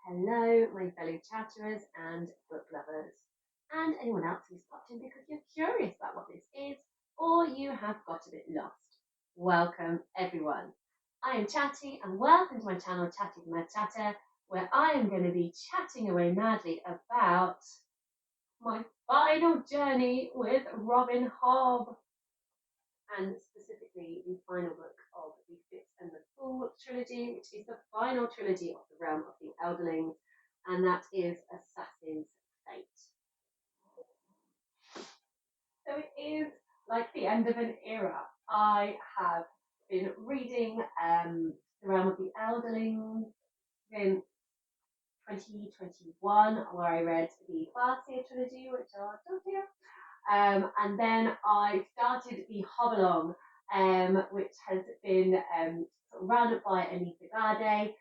Hello, my fellow chatterers and book lovers, and anyone else who's popped in because you're curious about what this is or you have got a bit lost. Welcome, everyone. I am Chatty, and welcome to my channel, Chatty the Mad Chatter, where I am going to be chatting away madly about my final journey with Robin Hobb, and specifically the final book of the Fitz and the Fool Trilogy, which is the final trilogy of the realm of the Elderling, and that is Assassin's Fate. So it is like the end of an era. I have been reading the realm of the Elderling since 2021, where I read the Farseer trilogy, which are still here. And then I started the Hobb, which has been sort of rounded by Anita Gade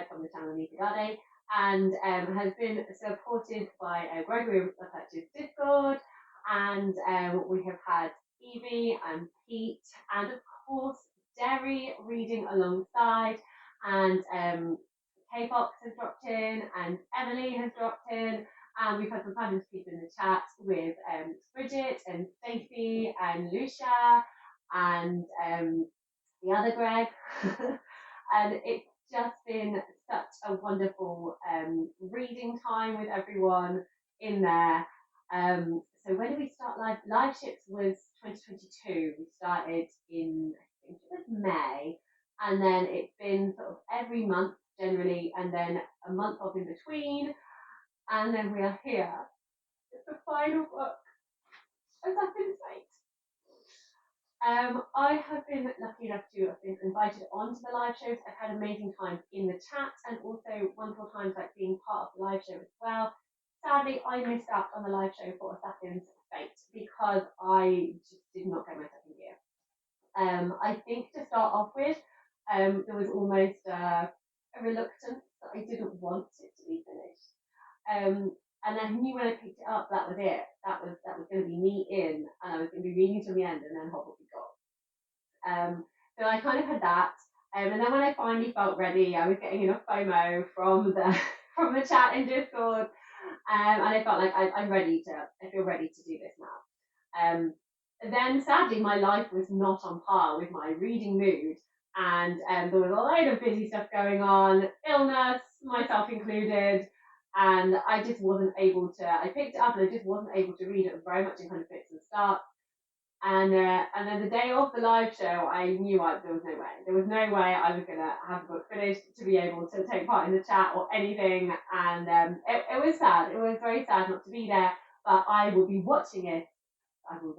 from the channel Anita Gade, and has been supported by Gregory of Purchase Discord, and we have had Evie and Pete, and of course Derry reading alongside, and K-Fox has dropped in, and Emily has dropped in, and we've had some fabulous people in the chat with Bridget and Stacey and Lucia and the other Greg. And it's just been such a wonderful reading time with everyone in there. So when did we start live? Liveships was 2022. We started in, I think it was May, and then it's been sort of every month generally, and then a month off in between, and then we are here. It's the final book, Assassin's Fate. I have been lucky enough to have been invited onto the live shows. I've had amazing times in the chat, and also wonderful times like being part of the live show as well. Sadly, I missed out on the live show for Assassin's Fate because I just did not get myself in gear. I think to start off with, there was almost a reluctance that I didn't want it to be finished. And I knew when I picked it up, that was it. That was going to be me in, and I was going to be reading till the end, and then Hobb would be gone. So I kind of had that, and then when I finally felt ready, I was getting enough FOMO from the from the chat in Discord, and I felt like I feel ready to do this now. Then sadly, my life was not on par with my reading mood, and there was a load of busy stuff going on, illness, myself included. And I just wasn't able to. I picked it up and I just wasn't able to read it. It was very much in kind of fits and starts. And then the day of the live show, I knew there was no way. There was no way I was gonna have the book finished to be able to take part in the chat or anything. And it was sad. It was very sad not to be there. But I will be watching it. I will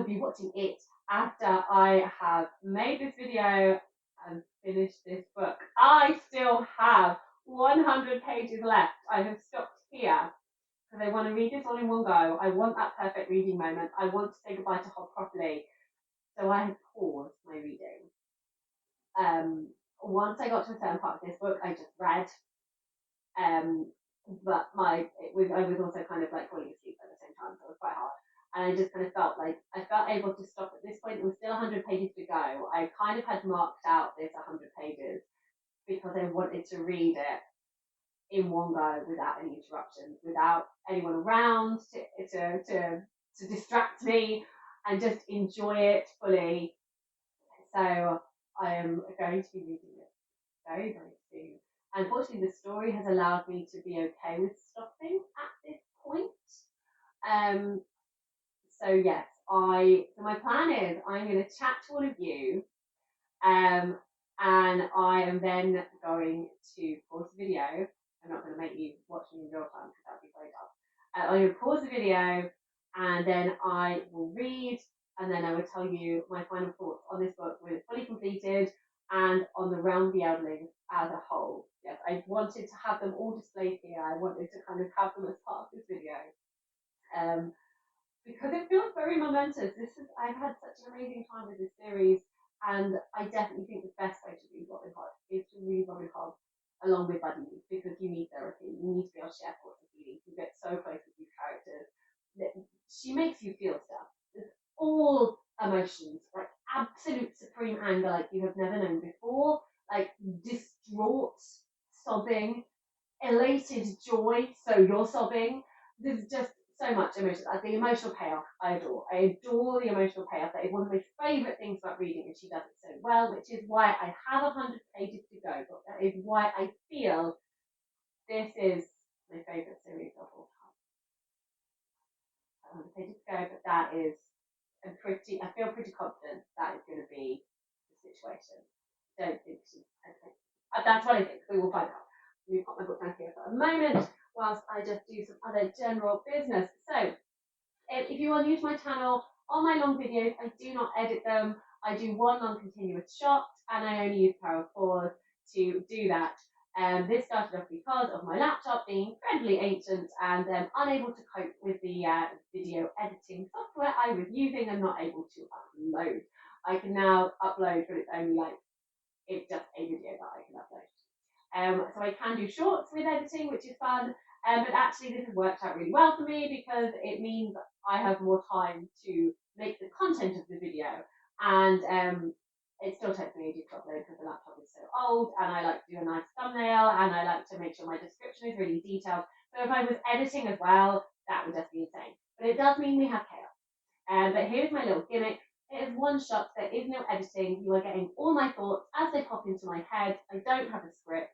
be watching it after I have made this video and finished this book. I still have 100 pages left. I have stopped here because I want to read this all in one go. I want that perfect reading moment. I want to say goodbye to Hobb properly. So I have paused my reading. Once I got to a certain part of this book, I just read. But I was also kind of like falling asleep at the same time, so it was quite hard. And I just kind of felt like I felt able to stop at this point. It was still 100 pages to go. I kind of had marked out this 100 pages because I wanted to read it in one go without any interruptions, without anyone around to distract me, and just enjoy it fully. So I am going to be reading it very, very soon. Unfortunately, the story has allowed me to be okay with stopping at this point. So yes, so my plan is I'm going to chat to all of you, and I am then going to pause the video. I'm not going to make you watch me in real time because that would be very dull. I'm going to pause the video, and then I will read, and then I will tell you my final thoughts on this book when it's fully completed, and on the realm of the Elderling as a whole. Yes, I wanted to have them all displayed here. I wanted to kind of have them as part of this video. Because it feels very momentous. I've had such an amazing time with this series, and I definitely think the best way to read Robin Hobb is to read Robin Hobb along with buddies, because you need therapy. You need to be able to share thoughts and feelings. You get so close with these characters that she makes you feel stuff. There's all emotions, like absolute supreme anger, like you have never known before, like distraught sobbing, elated joy, so you're sobbing. There's just so much emotion. The emotional payoff, I adore. I adore the emotional payoff. That is one of my favourite things about reading, and she does it so well, which is why I have 100 pages to go. But that is why I feel this is my favourite series of all time. 100 pages to go, but that is I feel pretty confident that is going to be the situation. Don't think she's okay. That's what I think. We will find out. Let me pop my book down here for a moment whilst I just do some other general business. So, if you are new to my channel, on my long videos, I do not edit them. I do one long continuous shot, and I only use Power Pause to do that. This started off because of my laptop being incredibly ancient and unable to cope with the video editing software I was using and not able to upload. I can now upload, but it's only it's just a video that I can upload. So I can do shorts with editing, which is fun. But actually, this has worked out really well for me because it means I have more time to make the content of the video, and it still takes me ages to upload because the laptop is so old, and I like to do a nice thumbnail, and I like to make sure my description is really detailed. So if I was editing as well, that would just be insane. But it does mean we have chaos. But here's my little gimmick. It is one shot, there is no editing. You are getting all my thoughts as they pop into my head. I don't have a script.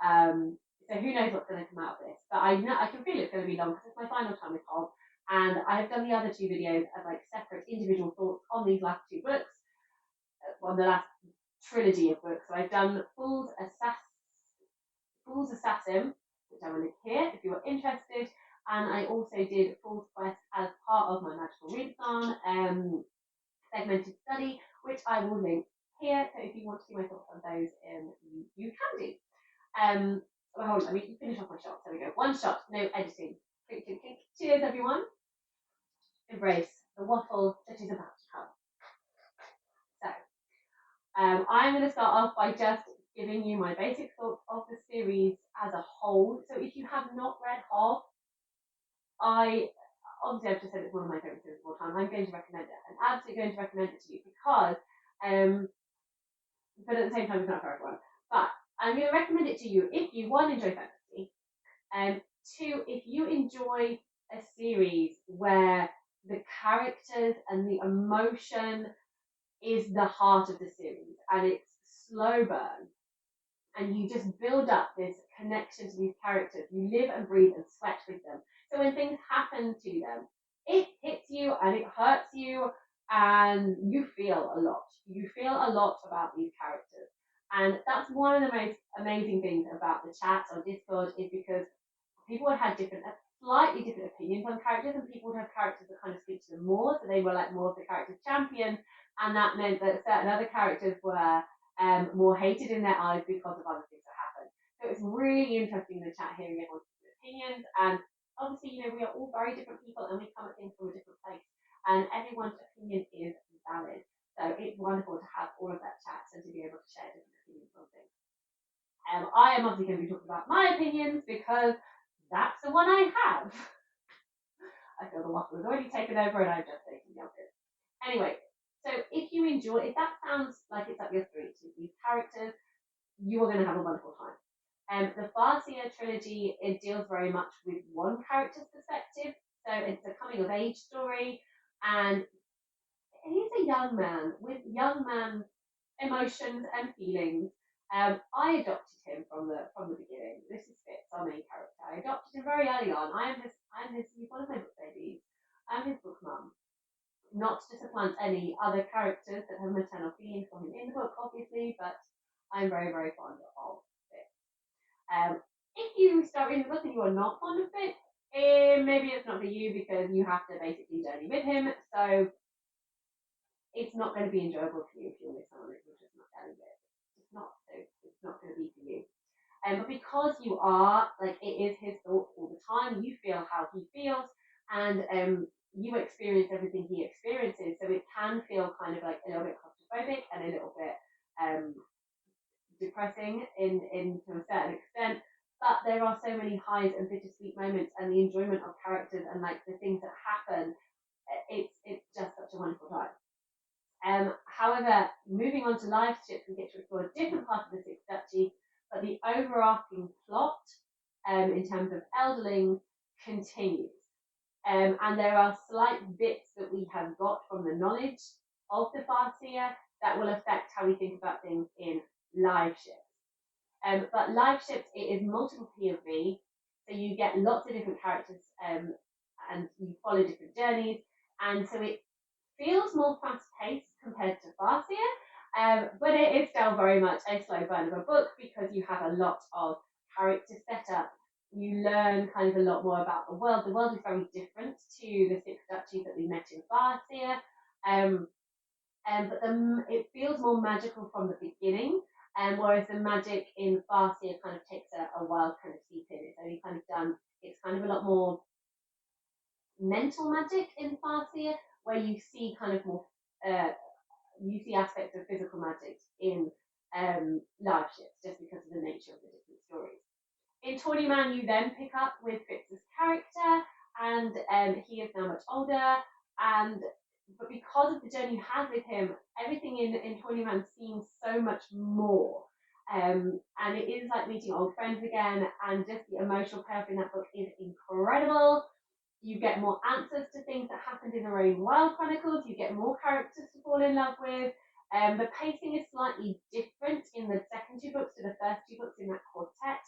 So who knows what's going to come out of this. But I can feel it's going to be long because it's my final time with Hobb. And I have done the other two videos as separate individual thoughts on these last two books, on the last trilogy of books. So I've done Fool's Assassin, which I will link here if you are interested. And I also did Fool's Quest as part of my Magical Readathon segmented study, which I will link here. So if you want to see my thoughts on those, you can do. Hold on, let me finish off my shots. There we go. One shot, no editing. Clink, clink, clink. Cheers, everyone. Embrace the waffle that is about to come. So, I'm going to start off by just giving you my basic thoughts of the series as a whole. So if you have not read Hobb, obviously I've just said it's one of my favourite series of all time. I'm going to recommend it. I'm absolutely going to recommend it to you because, but at the same time, it's not for everyone. But I'm going to recommend it to you if you, one, enjoy fantasy, and two, if you enjoy a series where the characters and the emotion is the heart of the series and it's slow burn and you just build up this connection to these characters. You live and breathe and sweat with them. So when things happen to them, it hits you and it hurts you and you feel a lot. You feel a lot about these characters. And that's one of the most amazing things about the chat on Discord is because people would have slightly different opinions on characters, and people would have characters that kind of speak to them more. So they were more of the character's champion, and that meant that certain other characters were more hated in their eyes because of other things that happened. So it's really interesting in the chat hearing everyone's opinions, and obviously, we are all very different people, and we come at things from a different place, and everyone's opinion is valid. So it's wonderful to have all of that chat and to be able to share different opinions on things. I am obviously going to be talking about my opinions because that's the one I have. I feel the waffle has already taken over and I'm just taking the opposite. Anyway, so if you enjoy, if that sounds like it's up your street with these characters, you are going to have a wonderful time. The Farseer trilogy, it deals very much with one character's perspective. So it's a coming of age story, and he's a young man with young man emotions and feelings. I adopted him from the beginning. This is Fitz, our main character. I adopted him very early on. He's one of my book babies. I'm his book mum. Not to supplant any other characters that have maternal feelings for him in the book, obviously, but I'm very, very fond of Fitz. If you start reading the book and you are not fond of Fitz, maybe it's not for you because you have to basically journey with him. So it's not going to be enjoyable for you if you're with someone that you're just not getting with. It's not going to be for you. But because you are, it is his thoughts all the time, you feel how he feels, and you experience everything he experiences, so it can feel kind of a little bit claustrophobic and a little bit depressing to a certain extent. But there are so many highs and bittersweet moments, and the enjoyment of characters and the things that happen. It's just such a wonderful time. However, moving on to Liveship, we get to explore a different part of the Sixth Duchy, but the overarching plot in terms of Elderling continues. And there are slight bits that we have got from the knowledge of the Farseer that will affect how we think about things in Liveship. But Liveship, it is multiple POV, so you get lots of different characters and you follow different journeys, and so it feels more fast-paced compared to Farseer, but it is still very much a slow burn of a book because you have a lot of character setup. You learn kind of a lot more about the world. The world is very different to the Six Duchies that we met in Farseer, but it feels more magical from the beginning, whereas the magic in Farseer kind of takes a while to kind of seep in. It's only kind of done, it's kind of a lot more mental magic in Farseer, where you see kind of more, you see aspects of physical magic in Liveship, just because of the nature of the different stories. In Tawnyman, you then pick up with Fitz's character, and he is now much older, but because of the journey you have with him, everything in Tawnyman seems so much more. And it is like meeting old friends again, and just the emotional payoff in that book is incredible. You get more answers to things that happened in the Rainwild Chronicles. You get more characters to fall in love with. The pacing is slightly different in the second two books to the first two books in that quartet.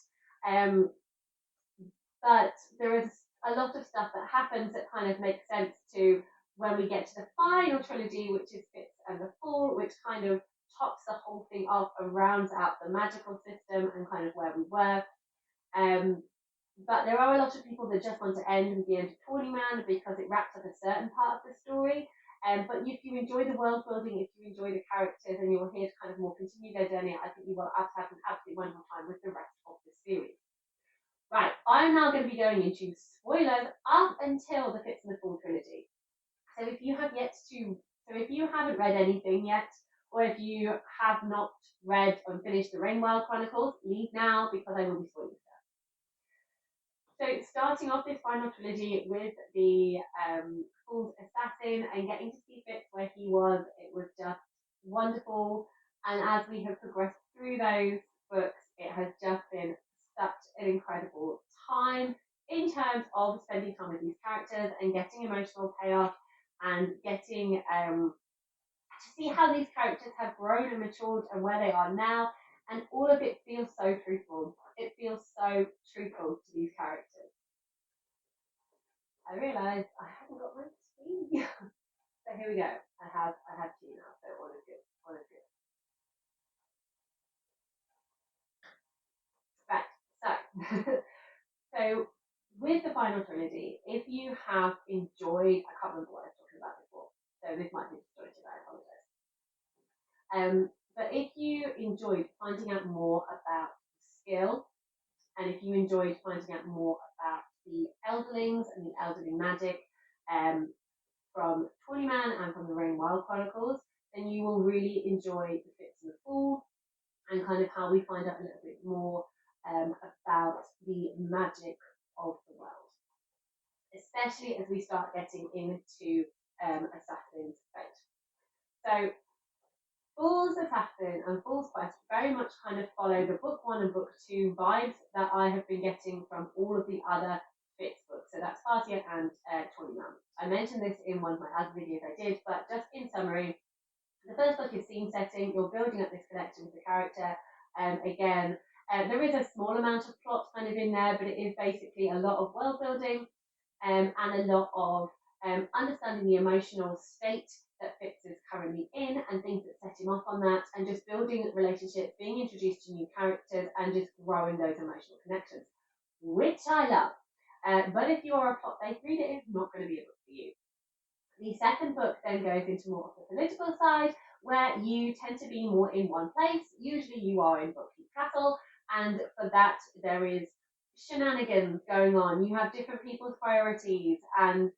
But there is a lot of stuff that happens that kind of makes sense to when we get to the final trilogy, which is Fitz and the Fool, which kind of tops the whole thing off and rounds out the magical system and kind of where we were. But there are a lot of people that just want to end with the end of Tawnyman because it wraps up a certain part of the story. But if you enjoy the world building, if you enjoy the characters, and you're here to kind of more continue their journey, I think you will have an absolutely wonderful time with the rest of the series. Right, I'm now going to be going into spoilers up until the Fitz and the Fool trilogy. So if you haven't read anything yet, or if you have not read and finished the Rainwild Chronicles, leave now because I will be spoiling stuff. So starting off this final trilogy with the Fool's Assassin and getting to see Fitz where he was, it was just wonderful. And as we have progressed through those books, it has just been such an incredible time in terms of spending time with these characters and getting emotional payoff and getting to see how these characters have grown and matured and where they are now. And all of it feels so truthful. It feels so truthful to these characters. I realised I haven't got my tea. So here we go. I have tea now, so all is good. All is good. Right, so with the final trilogy, if you have enjoyed, I can't remember what I was talking about before, so this might be distorted, I apologise. But if you enjoyed finding out more about skill, and if you enjoyed finding out more about the Elderlings and the Elderling magic from Tawnyman and from the Rainwild Chronicles, then you will really enjoy the Fitz and the Fool and kind of how we find out a little bit more about the magic of the world, especially as we start getting into Assassin's Fate. So Fool's Assassin and Fool's Quest very much kind of follow the book 1 and book 2 vibes that I have been getting from all of the other Fitz books. So that's Farseer and Tawnyman. I mentioned this in one of my other videos I did, but just in summary, the first book is scene setting. You're building up this connection with the character. Again, there is a small amount of plot kind of in there, but it is basically a lot of world building and a lot of understanding the emotional state that Fitz is currently in and things that set him off on that, and just building relationships, being introduced to new characters, and just growing those emotional connections, which I love. But if you're a plot-based reader, it's not going to be a book for you. The second book then goes into more of the political side, where you tend to be more in one place. Usually you are in Buckkeep Castle, and for that there is shenanigans going on. You have different people's priorities, and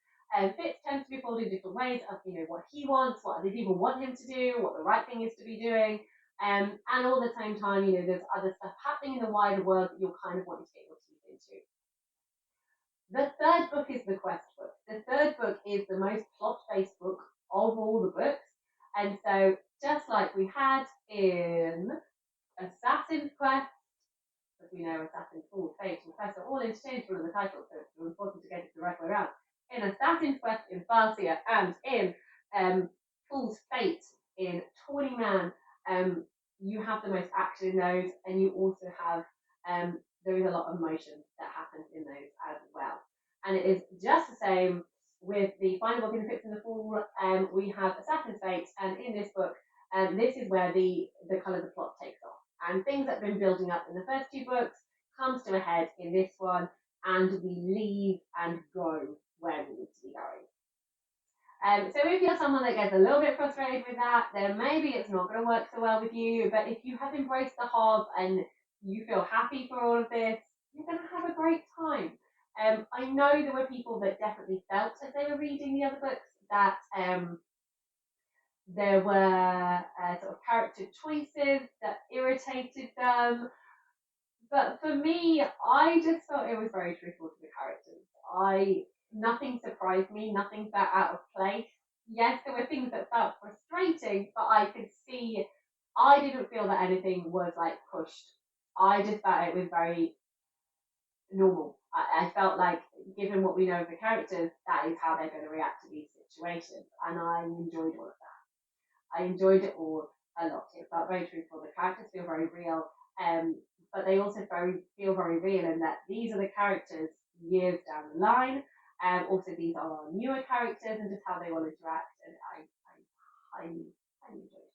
Fitz tends to be pulled in different ways of what he wants, what other people want him to do, what the right thing is to be doing, and all the same time, there's other stuff happening in the wider world that you're kind of wanting to get your teeth into. The third book is the quest book. The third book is the most plot-based book of all the books. And so, just like we had in Assassin's Quest, because we know Assassin, Fool, Fate, and Quest are all interchangeable in the title, so it's important to get it the right way around. In Assassin's Quest, in Farseer, and in Fool's Fate, in Tawnyman, you have the most action in those, and you also have there is a lot of motion that happens in those as well. And it is just the same with the final book in the Fitz and the Fool. We have Assassin's Fate, and in this book, this is where the kind of the plot takes off, and things that have been building up in the first two books comes to a head in this one, and we leave and go where we need to be going. So if you're someone that gets a little bit frustrated with that, then maybe it's not going to work so well with you. But if you have embraced the Hobb and you feel happy for all of this, you're going to have a great time. I know there were people that definitely felt as they were reading the other books that there were sort of character choices that irritated them. But for me, I just thought it was very truthful to the characters. Nothing surprised me, nothing felt out of place. Yes, there were things that felt frustrating, but I could see I didn't feel that anything was like pushed. I just felt it was very normal. I felt like, given what we know of the characters, that is how they're going to react to these situations, and I enjoyed all of that. I enjoyed it all a lot. It felt very truthful. The characters feel very real, but they also feel very real in that these are the characters years down the line. Also, these are our newer characters and just how they will interact, and I enjoyed it.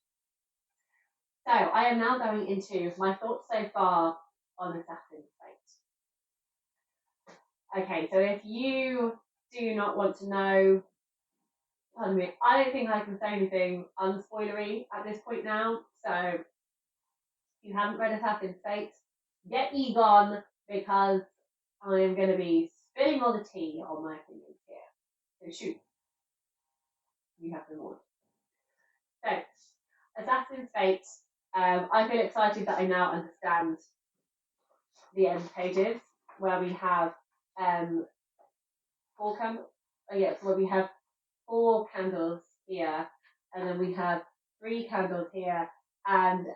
So I am now going into my thoughts so far on Assassin's Fate. Okay, so if you do not want to know, pardon me, I don't think I can say anything unspoilery at this point now. So if you haven't read Assassin's Fate, get ye gone, because I am going to be spilling all the tea on my opinions here. So shoot. You have the warned. So, Assassin's Fate. I feel excited that I now understand the end pages where we have four candles. Where we have 4 candles here, and then we have 3 candles here, and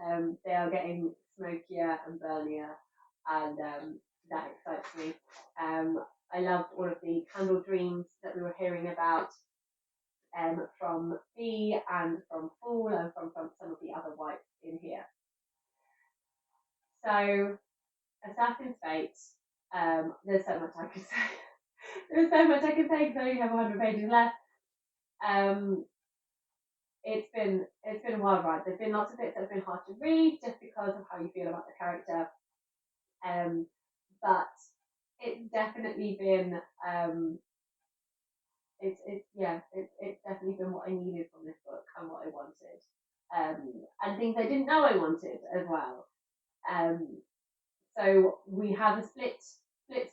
they are getting smokier and burnier, and that excites me. I loved all of the candle dreams that we were hearing about from Bee and from Fool and from some of the other wights in here. So, Assassin's Fate, there's so much I could say. There's so much I could say because I only have 100 pages left. It's been a wild ride. There's been lots of bits that have been hard to read just because of how you feel about the character. But it's definitely been it's definitely been what I needed from this book and what I wanted. And things I didn't know I wanted as well. So we have a split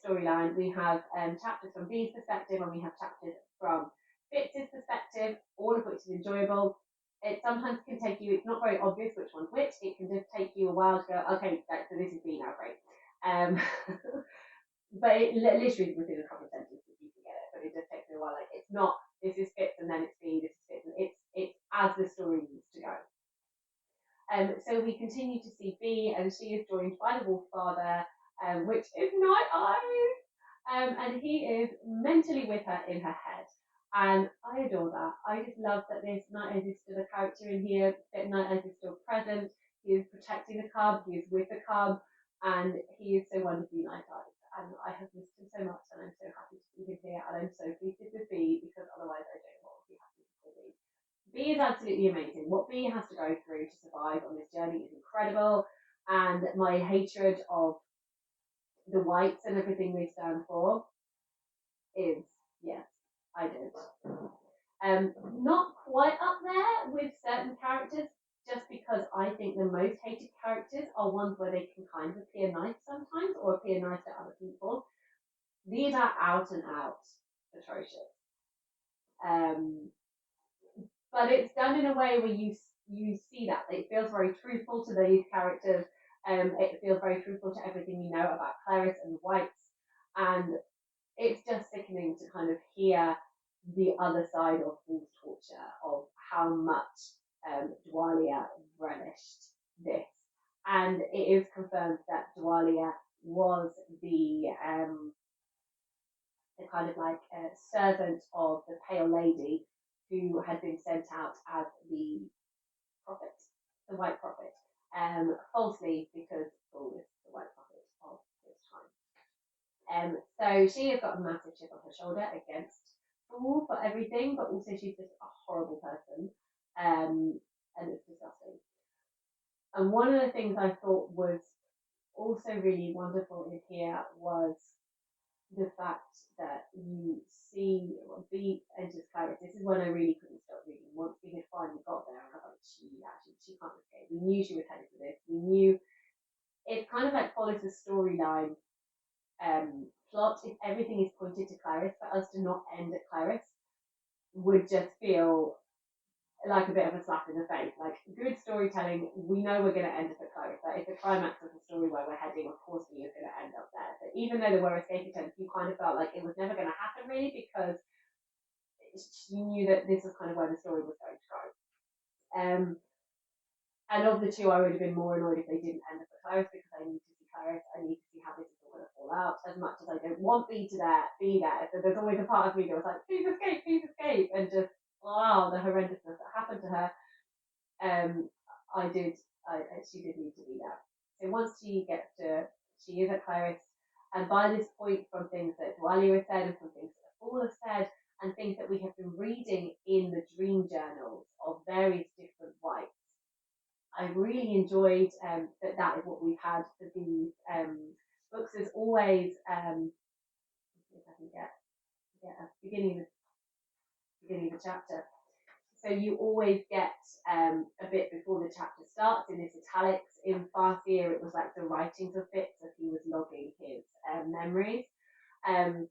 storyline. We have chapters from Bee's perspective, and we have chapters from Fitz's perspective, all of which is enjoyable. It sometimes can take you, it's not very obvious which one's which. It can just take you a while to go, okay, so this is Bee now, great. But it literally within a couple of sentences you can get it, but it just takes me a while. Like, it's not, this is Fitz and then it's Bee, this is Fitz, and it's as the story needs to go. So we continue to see Bee, and she is joined by the Wolf Father, which is Night Eyes, and he is mentally with her in her head. And I adore that. I just love that this Night Eyes is still a character in here, that Night Eyes is still present. He is protecting the cub, he is with the cub, and he is so wonderfully Night Eyes. And I have missed him so much, and I'm so happy to see him here, and I'm so pleased with Bee, because otherwise I don't know what would be happening for Bee. Bee is absolutely amazing. What Bee has to go through to survive on this journey is incredible, and my hatred of the wights and everything they stand for is, yes, I did. Not quite up there with certain characters, just because I think the most hated characters are ones where they can kind of appear nice sometimes, or appear nice to other people. These are out and out atrocious. But it's done in a way where you see that it feels very truthful to these characters. It feels very truthful to everything we know about Clerres and the wights, and it's just sickening to kind of hear the other side of Fool's torture, of how much Dwalia relished this. And it is confirmed that Dwalia was the kind of like servant of the Pale Lady, who had been sent out as the prophet, the White Prophet, falsely, because Fool is the White Prophet of his time. So she has got a massive chip on her shoulder against Fool for everything, but also she's just a horrible person, and it's disgusting. And one of the things I thought was also really wonderful in here was the fact that you see B enters Clerres. This is when I really couldn't stop reading. Once we had finally got there, and I was like, she can't escape. We knew she was headed for this. We knew it kind of like follows the storyline plot. If everything is pointed to Clerres, for us to not end at Clerres would just feel like a bit of a slap in the face. Like, good storytelling, we know we're going to end up at Clerres. That is the climax of the story where we're heading. Of course, we are going to end up there. But even though there were escape attempts, you kind of felt like it was never going to happen, really, because you knew that this was kind of where the story was going to go. And of the two, I would have been more annoyed if they didn't end up at Clerres, because I need to see Clerres. I need to see how this is all going to fall out. As much as I don't want B to be there, so there's always a part of me that was like, please escape, and just wow, the horrendousness that happened to her. She did need to be there. So once she is at Clerres, and by this point, from things that Dwalia has said, and from things that Fool has said, and things that we have been reading in the dream journals of various different whites, I really enjoyed that is what we've had for these books. There's always, if I can get a beginning of the chapter. So you always get a bit before the chapter starts in this italics. In Farseer, it was like the writings of Fitz as he was logging his memories. And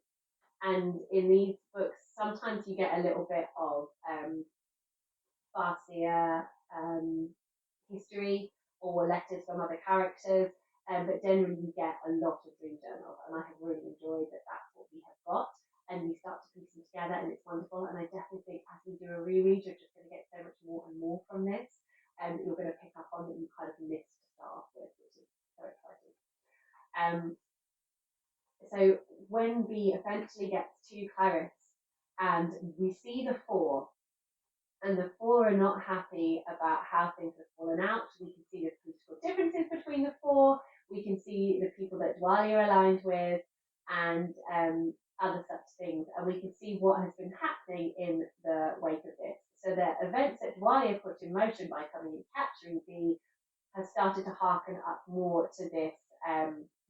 in these books, sometimes you get a little bit of Farseer history or letters from other characters, but generally you get a lot of dream journals, and I have really enjoyed that that's what we have got, and you start to piece them together, and it's wonderful. And I definitely think as we do a reread, you're just going to get so much more and more from this, and you're going to pick up on that you kind of missed to start off with, which is so exciting. So when B eventually gets to Clerres, and we see the Four, and the Four are not happy about how things have fallen out. We can see the political differences between the Four. We can see the people that Dwalia are aligned with, and other such things. And we can see what has been happening in the wake of this. So the events that Dwalia put in motion by coming and capturing B has started to hearken up more to this,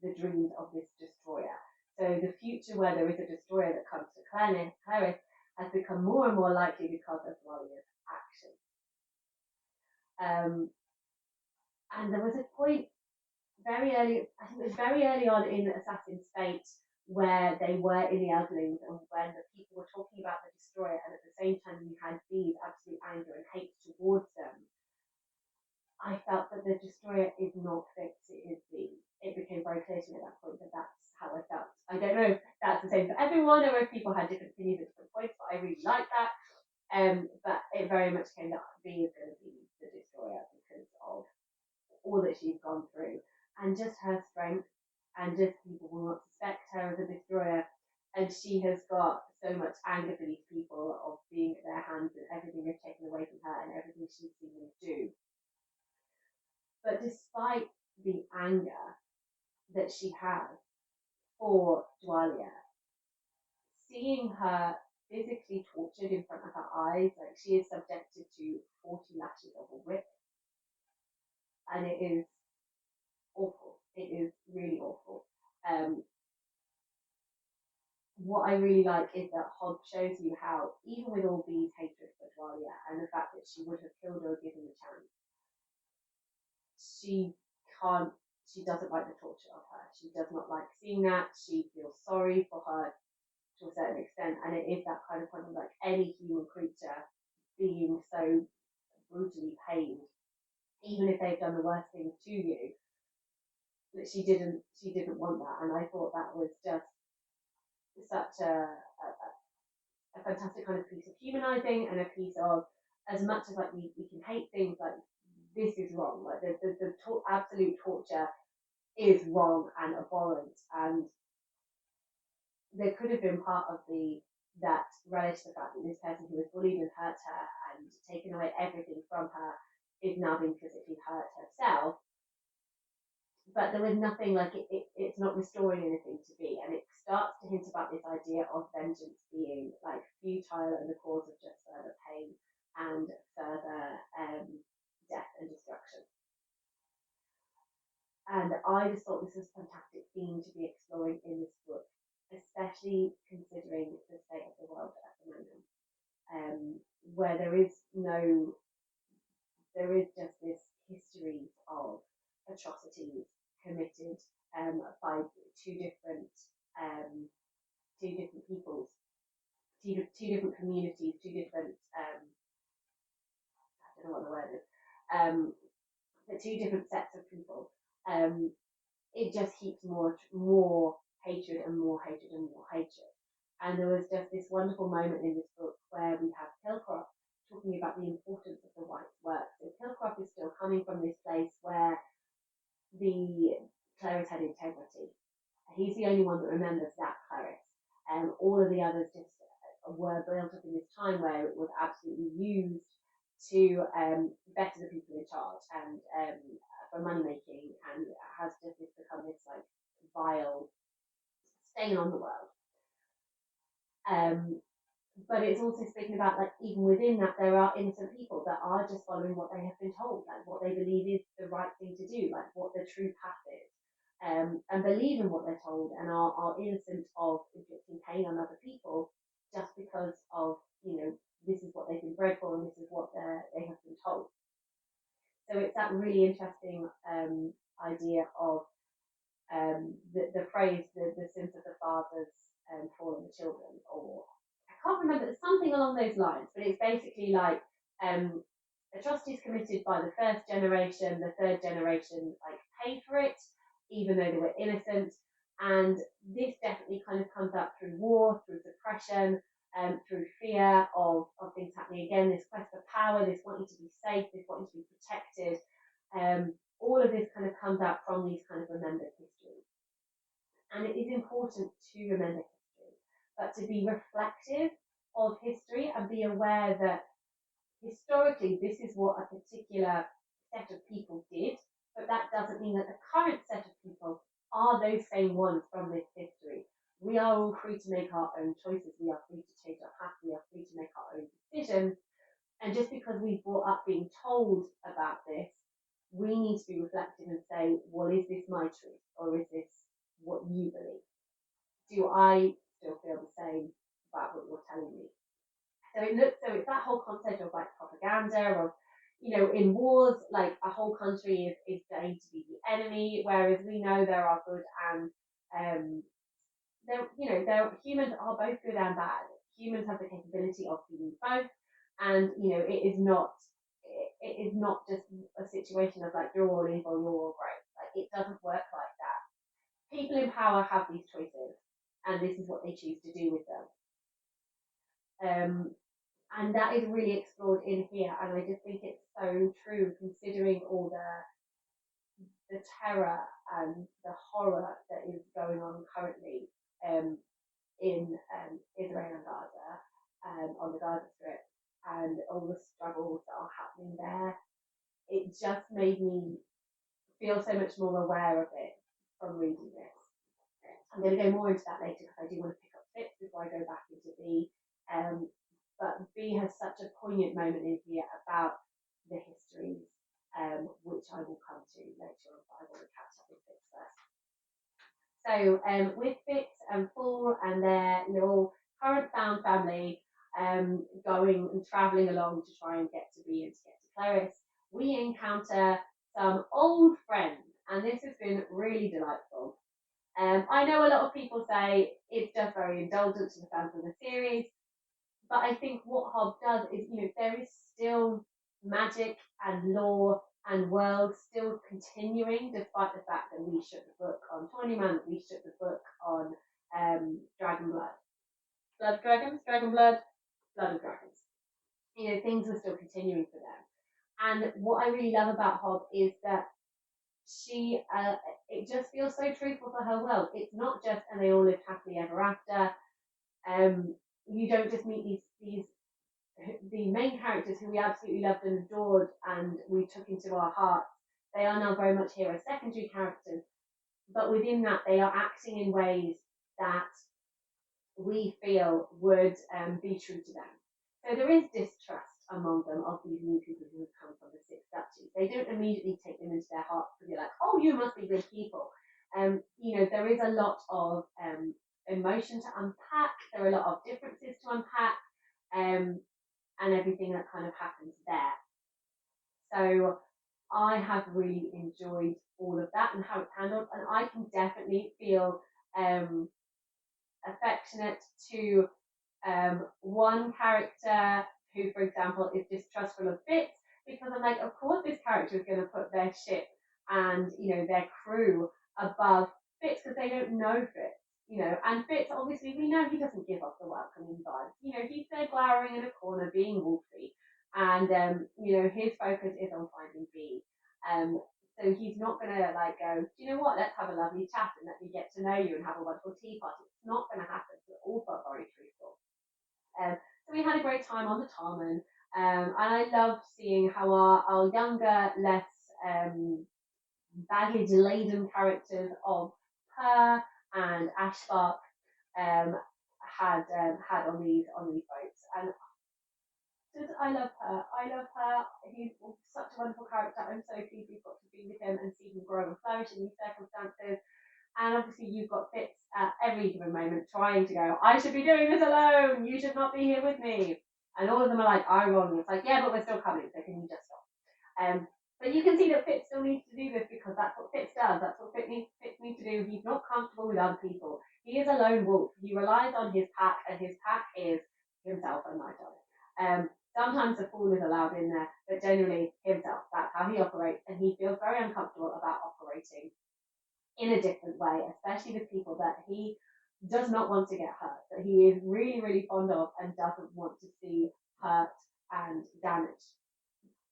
the dreams of this destroyer. So the future where there is a destroyer that comes to Clerres has become more and more likely because of Dwalia's action. And there was a point very early, I think it was very early on in Assassin's Fate, where they were in the Elderlings, and when the people were talking about the destroyer, and at the same time you had B's absolute anger and hate towards them. I felt that the destroyer is not Fitz, it is B. It became very clear to me at that point that that's how I felt. I don't know if that's the same for everyone, or if people had different opinions at different points, but I really like that. But it very much came that B is going to be the destroyer because of all that she's gone through, and just her strength, and just people will not suspect her as a destroyer. And she has got so much anger for these people of being at their hands and everything they've taken away from her and everything she's seen them do. But despite the anger that she has for Dwalia, seeing her physically tortured in front of her eyes, like she is subjected to 40 lashes of a whip, and it is awful. It is really awful. What I really like is that Hobb shows you how, even with all B's hatred for Dwalia and the fact that she would have killed her given the chance, she doesn't like the torture of her. She does not like seeing that. She feels sorry for her to a certain extent, and it is that kind of point of like any human creature being so brutally pained, even if they've done the worst things to you, that she didn't want that. And I thought that was just such a fantastic kind of piece of humanizing, and a piece of, as much as like we can hate things, like this is wrong, like the absolute torture is wrong and abhorrent, and there could have been part of that relish the fact that this person who has bullied and hurt her and taken away everything from her is now being physically hurt herself. But there was nothing like it's not restoring anything to be, and it starts to hint about this idea of vengeance being like futile and the cause of just further pain and further death and destruction. And I just thought this was a fantastic theme to be exploring in this book, especially considering the state of the world at the moment, where there is just this history of atrocities committed by two different peoples, two different communities, two different I don't know what the word is, but two different sets of people. It just heaps more hatred and more hatred and more hatred. And there was just this wonderful moment in this book where we have Kilcroft talking about the importance of the White's work. So Kilcroft is still coming from this place where the Clerres had integrity. He's the only one that remembers that Clerres. All of the others just were built up in this time where it was absolutely used to better the people in charge and for money making, and has just become this like vile stain on the world. But it's also speaking about like even within that there are innocent people that are just following what they have been told, like what they believe is the right thing to do, like what the true path is, and believe in what they're told and are innocent of inflicting pain on other people just because of this is what they've been bred for and this is what they have been told. So it's that really interesting idea of the phrase the sins of the fathers fall on the children, or I can't remember, it's something along those lines, but it's basically like atrocities committed by the first generation, the third generation like paid for it, even though they were innocent. And this definitely kind of comes up through war, through suppression, through fear of things happening again, this quest for power, this wanting to be safe, this wanting to be protected. All of this kind of comes out from these kind of remembered histories. And it is important to remember history, but to be reflective of history and be aware that historically this is what a particular set of people did, but that doesn't mean that the current set of people are those same ones from this history. We are all free to make our own choices. We are free to change our path. We are free to make our own decisions. And just because we brought up being told about this, we need to be reflective and say, well, is this my truth or is this what you believe? Do I still feel the same about what you're telling me? So it's that whole concept of like propaganda, of in wars, like a whole country is going to be the enemy, whereas we know there are good and there humans are both good and bad. Humans have the capability of being both, and it is not just a situation of like you're all evil, you're all great. Like it doesn't work like that. People in power have these choices, and this is what they choose to do with them. And that is really explored in here, and I just think it's so true considering all the terror and the horror that is going on currently in Israel and Gaza, on the Gaza Strip, and all the struggles that are happening there. It just made me feel so much more aware of it from reading this. I'm going to go more into that later because I do want to pick up Fitz before I go back into B. But B has such a poignant moment in here about the histories, which I will come to later on, but I want to catch up with Fitz first. So with Fitz and Fool and their little current found family going and travelling along to try and get to B and to get to Clerres, we encounter some old friends, and this has been really delightful. I know a lot of people say it's just very indulgent to the fans of the series, but I think what Hobb does is, there is still magic and lore and world still continuing, despite the fact that we shut the book on Tawnyman, that we shut the book on Dragon Blood. Blood Dragons? Dragon Blood? Blood of Dragons. Things were still continuing for them. And what I really love about Hobb is that it just feels so truthful for her world. It's not just and they all live happily ever after. You don't just meet the main characters who we absolutely loved and adored and we took into our hearts. They are now very much here as secondary characters, but within that they are acting in ways that we feel would be true to them. So there is distrust among them of these new people who have come from the Six Statues. They don't immediately take them into their hearts and be like, oh, you must be good people. There is a lot of emotion to unpack. There are a lot of differences to unpack, and everything that kind of happens there. So I have really enjoyed all of that and how it's handled, and I can definitely feel affectionate to one character who, for example, is distrustful of Fitz, because I'm like, of course this character is going to put their ship and their crew above Fitz because they don't know Fitz. And Fitz, obviously, we know he doesn't give off the welcoming vibes. He's there glowering in a corner, being wolfy, and his focus is on finding B. So he's not gonna go, do you know what? Let's have a lovely chat and let me get to know you and have a wonderful tea party. It's not gonna happen. So it all felt very truthful. So we had a great time on the Tarman, and I loved seeing how our younger, less baggage-laden characters of her and Ashbach had on these boats, and I love her. He's such a wonderful character. I'm so pleased we've got to be with him and see him grow and flourish in these circumstances. And obviously you've got Fitz at every given moment trying to go, I should be doing this alone. You should not be here with me. And all of them are like, I wrong. It's like, yeah, but we're still coming. So can you just stop? But you can see that Fitz still needs to do this because that's what Fitz does. That's what Fitz needs to do. He's not comfortable with other people. He is a lone wolf. He relies on his pack, and his pack is himself and Night on it. Sometimes the fool is allowed in there, but generally himself. That's how he operates, and he feels very uncomfortable about operating in a different way, especially with people that he does not want to get hurt, that he is really, really fond of and doesn't want to see hurt and damaged.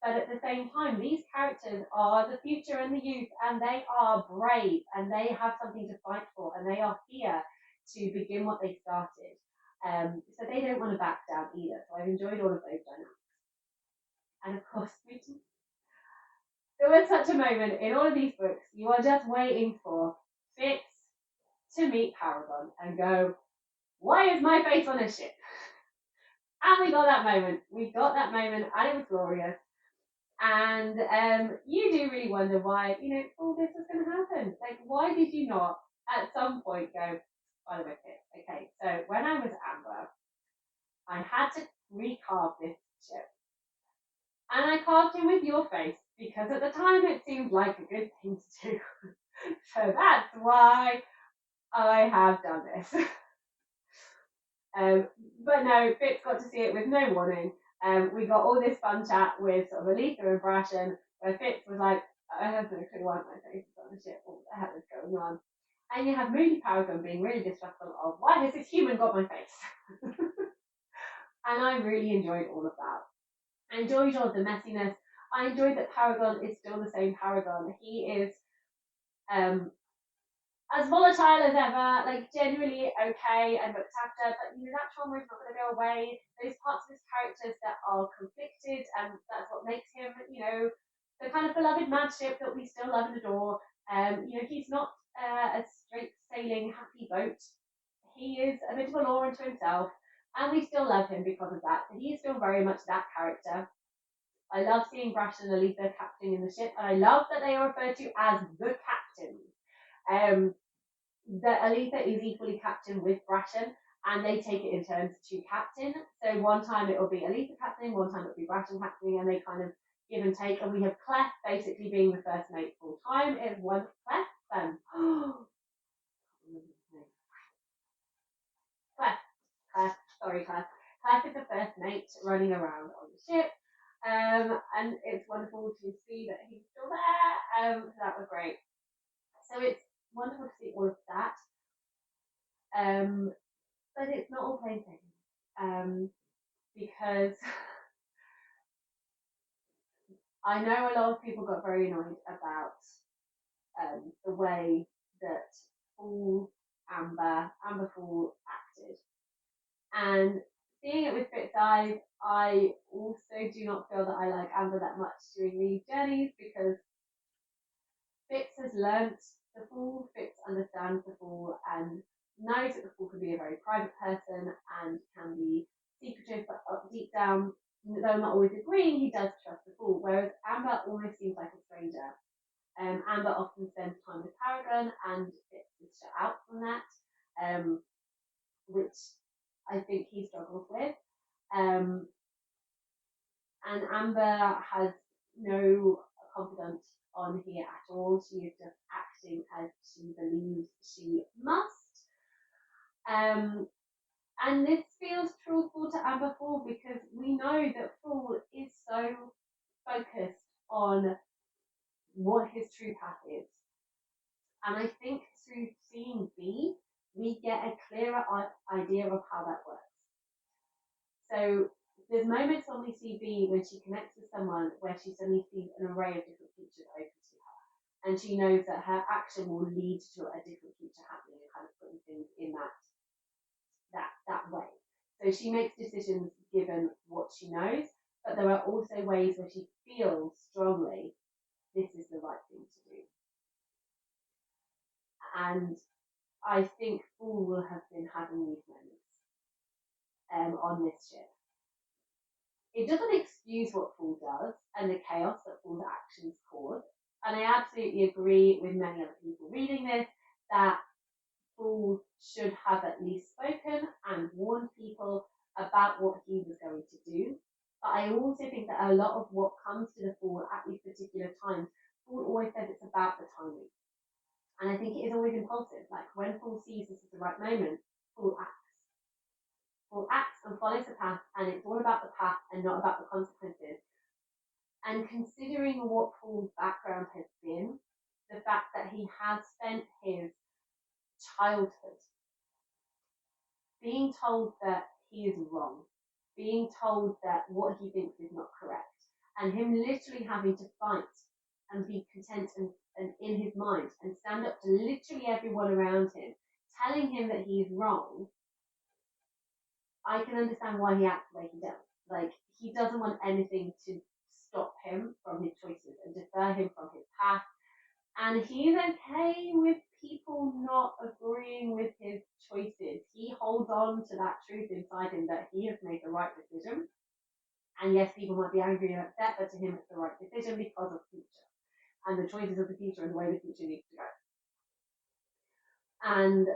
But at the same time, these characters are the future and the youth, and they are brave, and they have something to fight for, and they are here to begin what they started. So they don't want to back down either. So I've enjoyed all of those dynamics. And of course, there was such a moment in all of these books, you are just waiting for Fitz to meet Paragon and go, why is my face on a ship? And we got that moment, and it was glorious. And you do really wonder why, all this was going to happen. Like, why did you not at some point go, by the way, Fitz, okay, so when I was Amber, I had to recarve this ship. And I carved him with your face because at the time it seemed like a good thing to do. So that's why I have done this. But no, Fitz got to see it with no warning. We got all this fun chat with sort of Aletha and Brashen, where Fitz was like, I have no clue why my face is on the ship, what the hell is going on? And you have Moody Paragon being really distrustful of, why has this human got my face? And I really enjoyed all of that. I enjoyed all of the messiness. I enjoyed that Paragon is still the same Paragon. He is as volatile as ever, like generally okay and looked after, but that trauma is not going to go away. Those parts of his characters that are conflicted, and that's what makes him, the kind of beloved madship that we still love and adore. He's not a straight sailing happy boat. He is a bit of a law unto himself, and we still love him because of that. So he is still very much that character. I love seeing Brashen and Aletha captaining the ship, and I love that they are referred to as the captains. That Aletha is equally captain with Brashen, and they take it in turns to captain. So one time it will be Aletha captaining, one time it will be Brashen captaining, and they kind of give and take. And we have Clerres basically being the first mate full time. It was Clerres. Clerres is the first mate running around on the ship. And it's wonderful to see that he's still there. So that was great. So it's wonderful to see all of that. But it's not all plain sailing. Because I know a lot of people got very annoyed about the way that Amber Fool acted. And seeing it with Fitz eyes, I also do not feel that I like Amber that much during these journeys, because Fitz has learnt the Fool, Fitz understands the Fool, and knows that the Fool can be a very private person and can be secretive, but deep down, though not always agreeing, he does trust the Fool, whereas Amber almost seems like a stranger. Amber often spends time with Paragon, and Fitz is shut out from that, which I think he struggles with. And Amber has no confidant on here at all. She is just acting as she believes she must. And this feels truthful to Amber Fool, because we know that Fool is so focused on what his true path is. And I think through seeing B, we get a clearer idea of how that works. So there's moments when we see B when she connects with someone where she suddenly sees an array of different futures open to her. And she knows that her action will lead to a different future happening, and kind of putting things in that way. So she makes decisions given what she knows, but there are also ways where she feels strongly this is the right thing to do. And I think Fool will have been having these moments on this ship. It doesn't excuse what Fool does and the chaos that Fool's actions cause. And I absolutely agree with many other people reading this that Fool should have at least spoken and warned people about what he was going to do. But I also think that a lot of what comes to the Fool at these particular times, Fool always says it's about the timing. And I think it is always impulsive. Like when Fool sees this is the right moment, Fool acts. Fool acts and follows the path, and it's all about the path and not about the consequences. And considering what Fool's background has been, the fact that he has spent his childhood being told that he is wrong, being told that what he thinks is not correct, and him literally having to fight and be content and in his mind and stand up to literally everyone around him, telling him that he's wrong, I can understand why he acts the way he does. Like, he doesn't want anything to stop him from his choices and deter him from his path. And he's okay with people not agreeing with his choices. He holds on to that truth inside him that he has made the right decision. And yes, people might be angry and upset, but to him it's the right decision because of the future and the choices of the future and the way the future needs to go. And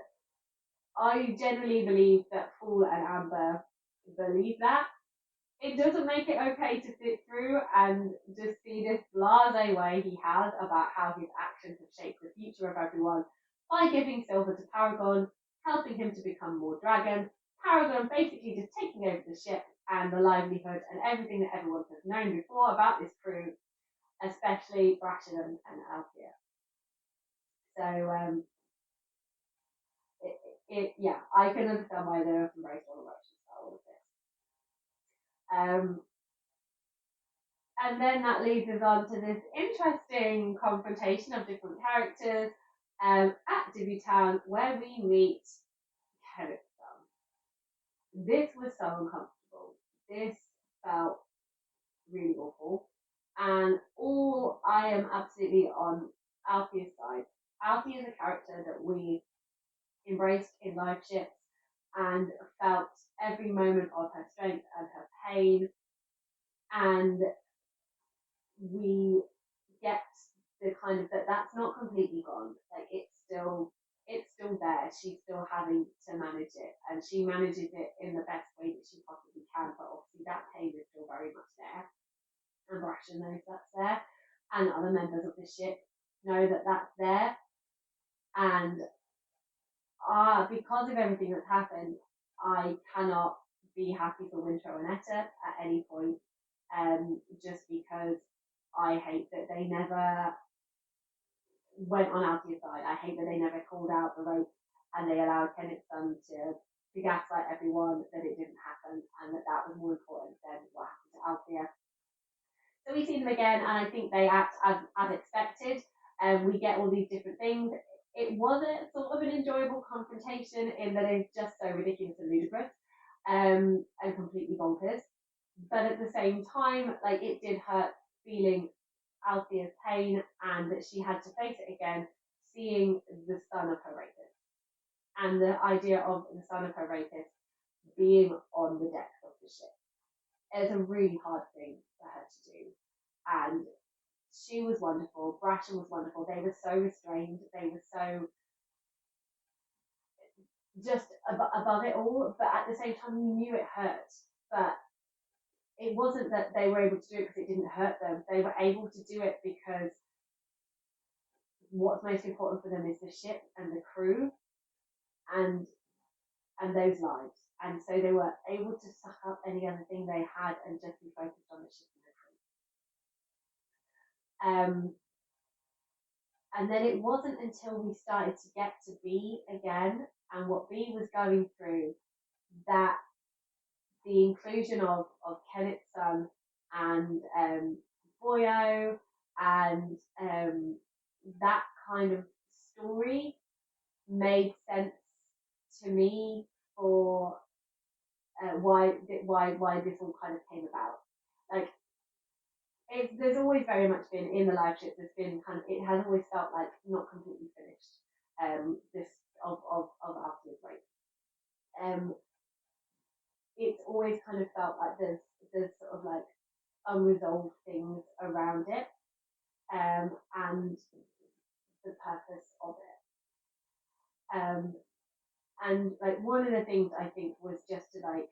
I generally believe that Fool and Amber believe that. It doesn't make it okay to sit through and just see this blasé way he has about how his actions have shaped the future of everyone by giving silver to Paragon, helping him to become more dragon, Paragon basically just taking over the ship and the livelihood and everything that everyone has known before about this crew, especially Brashen and Althea. So, yeah, I can understand why there are some very strong emotions about all of this. And then that leads us on to this interesting confrontation of different characters at Divvytown, where we meet Kenneth's son. This was so uncomfortable. This felt really awful. And I am absolutely on Althea's side. Althea is a character that we embraced in Liveship and felt every moment of her strength and her pain. And we get the kind of that's not completely gone. Like it's still there. She's still having to manage it, and she manages it in the best way that she possibly can. But obviously, that pain is still very much there, and Brashen knows that's there, and other members of the ship know that that's there. And because of everything that's happened, I cannot be happy for Winter and Etta at any point, just because I hate that they never went on Althea's side. I hate that they never called out the rape and they allowed Kenneth's son to gaslight everyone that it didn't happen and that was more important than what happened to Althea. So we see them again, and I think they act as expected. and we get all these different things. It was a sort of an enjoyable confrontation in that it's just so ridiculous and ludicrous, and completely bonkers. But at the same time, like, it did hurt feeling Althea's pain and that she had to face it again, seeing the son of her rapist, and the idea of the son of her rapist being on the deck of the ship. It's a really hard thing for her to do. And she was wonderful. Brashen was wonderful. They were so restrained. They were so just above it all. But at the same time, you knew it hurt. But it wasn't that they were able to do it because it didn't hurt them. They were able to do it because what's most important for them is the ship and the crew and those lives. And so they were able to suck up any other thing they had and just be focused on the ship and the crew. And then it wasn't until we started to get to B again and what B was going through that the inclusion of Kenneth's son and Boyo and that kind of story made sense to me for why this all kind of came about. Like, there's always very much been in the live ship. There's been kind of, it has always felt like not completely finished. This of Althea's rape. It's always kind of felt like there's sort of like unresolved things around it, and the purpose of it. And like one of the things I think was just to like,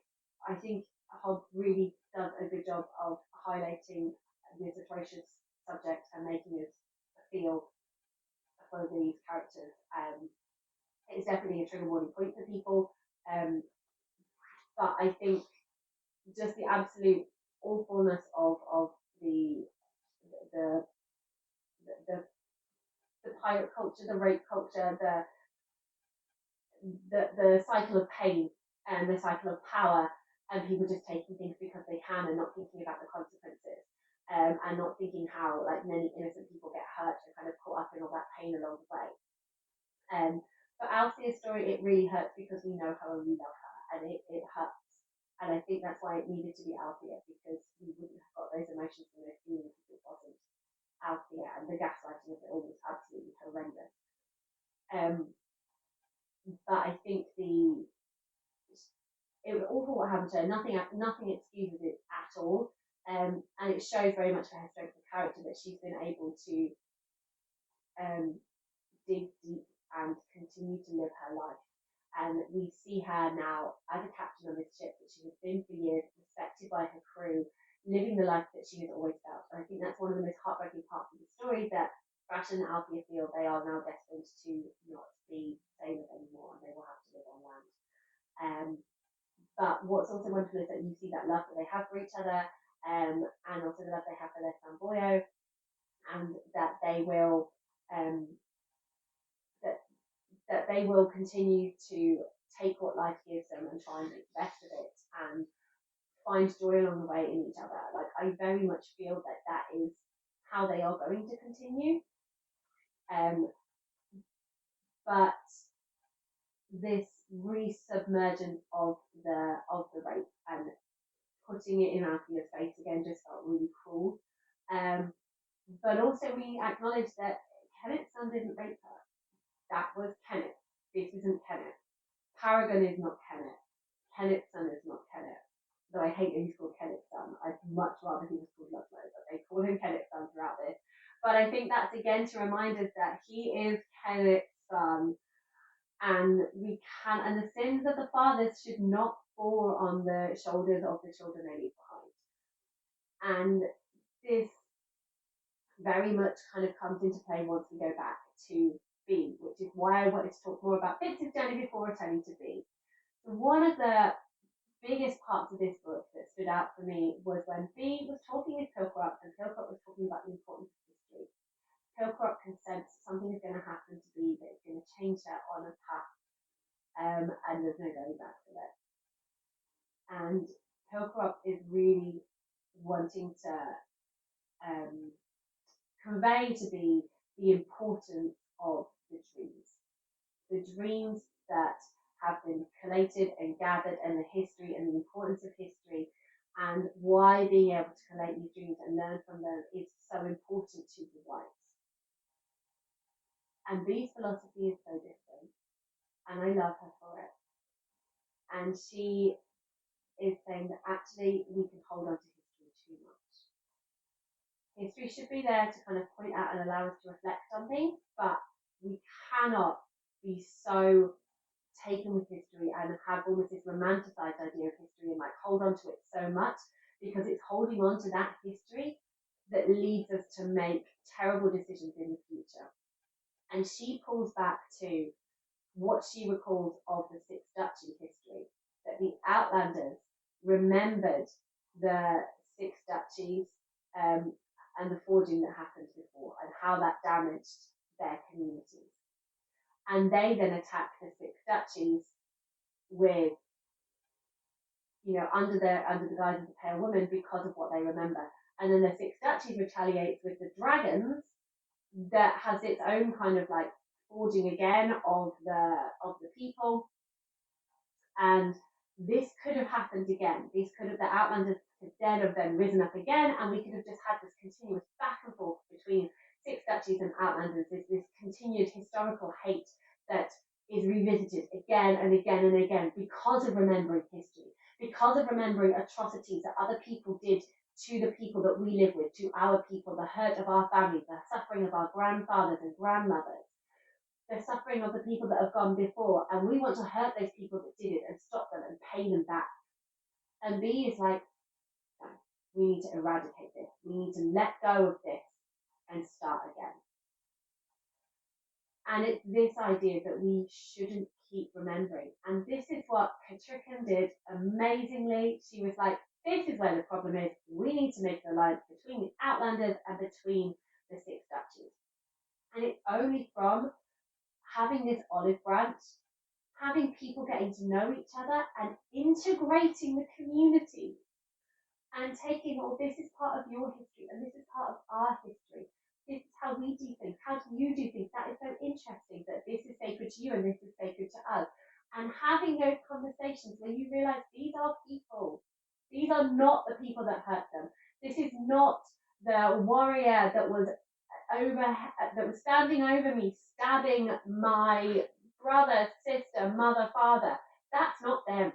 I think Hobb really does a good job of highlighting this atrocious subject and making us feel for these characters. It's definitely a trigger warning point for people, but I think just the absolute awfulness of the the the, the pirate culture, the rape culture, the cycle of pain and the cycle of power, and people just taking things because they can and not thinking about the consequences, and not thinking how like many innocent people get hurt and kind of caught up in all that pain along the way. For Althea's story, it really hurts because we know her and we love her, and it hurts. And I think that's why it needed to be Althea, because we wouldn't have got those emotions and those feelings if it wasn't Althea, and the gaslighting of it all was absolutely horrendous. But I think it was awful what happened to her. Nothing excuses it at all, and it shows very much for her strength of character that she's been able to dig deep and continue to live her life. And we see her now as a captain on this ship that she has been for years, respected by her crew, living the life that she has always felt. And I think that's one of the most heartbreaking parts of the story, that Brashen and Althea feel they are now destined to not be sailors anymore and they will have to live on land. But what's also wonderful is that you see that love that they have for each other, and also the love they have for their son Boyo, and that they will that they will continue to take what life gives them and try and make the best of it and find joy along the way in each other. Like, I very much feel that that is how they are going to continue. But this resubmergence of the rape and putting it in Althea's face again just felt really cruel. But also we acknowledge that Kenneth's son didn't rape her. That was Kenneth. This isn't Kenneth. Paragon is not Kenneth. Kenneth's son is not Kenneth. Though I hate that he's called Kenneth's son. I'd much rather he was called Ludlow, but they call him Kenneth's son throughout this. But I think that's again to remind us that he is Kenneth's son, and we can, and the sins of the fathers should not fall on the shoulders of the children they leave behind. And this very much kind of comes into play once we go back to B, which is why I wanted to talk more about Fitz's journey before returning to B. So one of the biggest parts of this book that stood out for me was when B was talking with Pilcroft, and Pilcroft was talking about the importance of history. Pilcroft can sense something is going to happen to B that is going to change her on a path, and there's no going back to it. And Pilcroft is really wanting to convey to B the importance of the dreams that have been collated and gathered, and the history and the importance of history, and why being able to collate these dreams and learn from them is so important to the whites. And Bee's philosophy is so different, and I love her for it. And she is saying that actually we can hold on to history too much. History should be there to kind of point out and allow us to reflect on things, but we cannot be so taken with history and have almost this romanticized idea of history and like hold on to it so much, because it's holding on to that history that leads us to make terrible decisions in the future. And she pulls back to what she recalls of the Six Duchy history, that the Outlanders remembered the Six Duchies and the forging that happened before and how that damaged their communities. And they then attack the Six Duchies with, under the guise of the Pale Woman because of what they remember. And then the Six Duchies retaliates with the dragons, that has its own kind of like forging again of the people. And this could have happened again. The Outlanders could then have then risen up again, and we could have just had this continuous back and forth between Six Duchies and Outlanders, this continued historical hate that is revisited again and again and again because of remembering history, because of remembering atrocities that other people did to the people that we live with, to our people, the hurt of our families, the suffering of our grandfathers and grandmothers, the suffering of the people that have gone before, and we want to hurt those people that did it and stop them and pay them back. And B is like, no, we need to eradicate this. We need to let go of this and start again. And it's this idea that we shouldn't keep remembering. And this is what Catrican did amazingly. She was like, this is where the problem is. We need to make an alliance between the Outlanders and between the Six Duchies. And it's only from having this olive branch, having people getting to know each other and integrating the community and taking, this is part of your history and this is part of our history. This is how we do things. How do you do things? That is so interesting that this is sacred to you and this is sacred to us. And having those conversations where you realize these are people. These are not the people that hurt them. This is not the warrior that was standing over me, stabbing my brother, sister, mother, father. That's not them.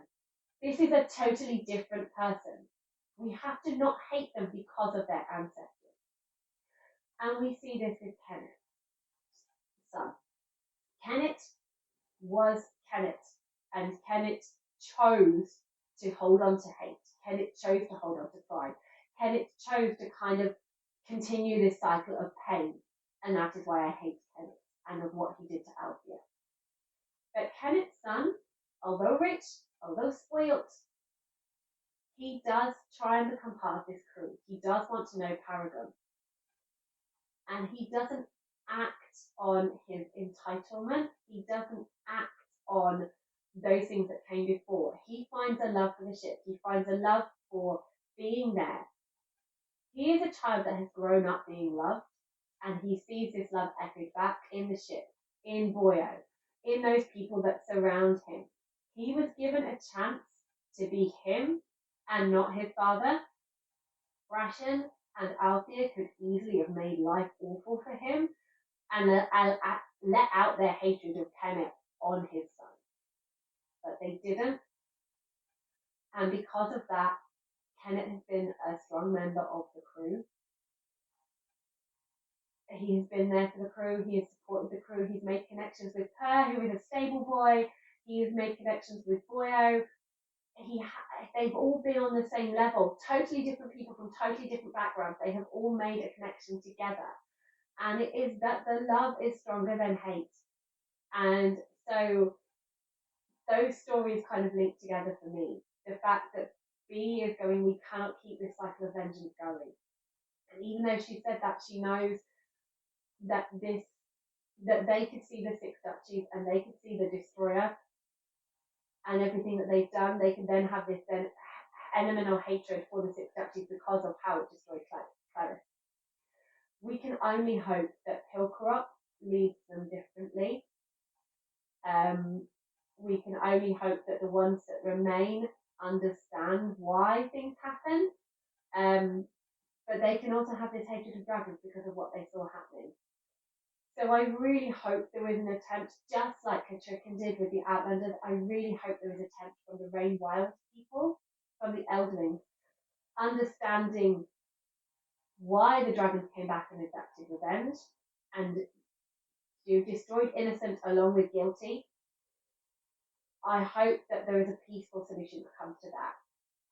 This is a totally different person. We have to not hate them because of their ancestors. And we see this with Kenneth's son. Kenneth was Kenneth, and Kenneth chose to hold on to hate. Kenneth chose to hold on to pride. Kenneth chose to kind of continue this cycle of pain, and that is why I hate Kenneth and of what he did to Althea. But Kenneth's son, although rich, although spoilt, he does try and become part of this crew. He does want to know Paragon. And he doesn't act on his entitlement. He doesn't act on those things that came before. He finds a love for the ship. He finds a love for being there. He is a child that has grown up being loved, and he sees this love echoed back in the ship, in Boyo, in those people that surround him. He was given a chance to be him and not his father. Brashen and Althea could easily have made life awful for him and let out their hatred of Kenneth on his son. But they didn't. And because of that, Kenneth has been a strong member of the crew. He has been there for the crew. He has supported the crew. He's made connections with Per, who is a stable boy. He has made connections with Boyo. They've all been on the same level. Totally different people from totally different backgrounds. They have all made a connection together. And it is that the love is stronger than hate. And so those stories kind of link together for me. The fact that B is going, we cannot keep this cycle of vengeance going. And even though she said that, she knows that they could see the Six Duchies and they could see the Destroyer and everything that they've done. They can then have this then elemental hatred for the Six Duchies because of how it destroyed Clerres. we can only hope that Pilcrop leads them differently. We can only hope that the ones that remain understand why things happen. But they can also have this hatred of dragons because of what they saw happening. So I really hope there is an attempt, just like Katrikin did with the Outlanders, I really hope there is an attempt from the Rainwild people, from the Elderling, understanding why the dragons came back and exacted revenge, and you destroyed innocent along with guilty. I hope that there is a peaceful solution that comes to that.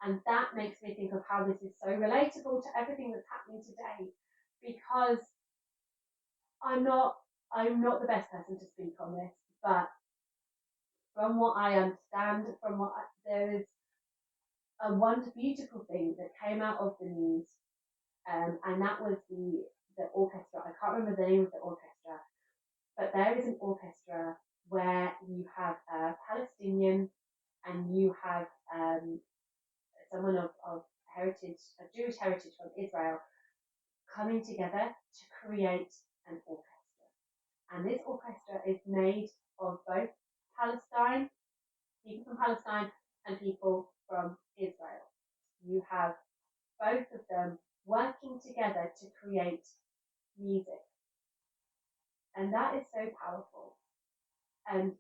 And that makes me think of how this is so relatable to everything that's happening today, because I'm not the best person to speak on this, but from what I understand, there is a one beautiful thing that came out of the news, and that was the orchestra. I can't remember the name of the orchestra, but there is an orchestra where you have a Palestinian and you have someone of heritage, a Jewish heritage from Israel, coming together to create an orchestra. And this orchestra is made of both Palestine, people from Palestine, and people from Israel. You have both of them working together to create music. And that is so powerful. And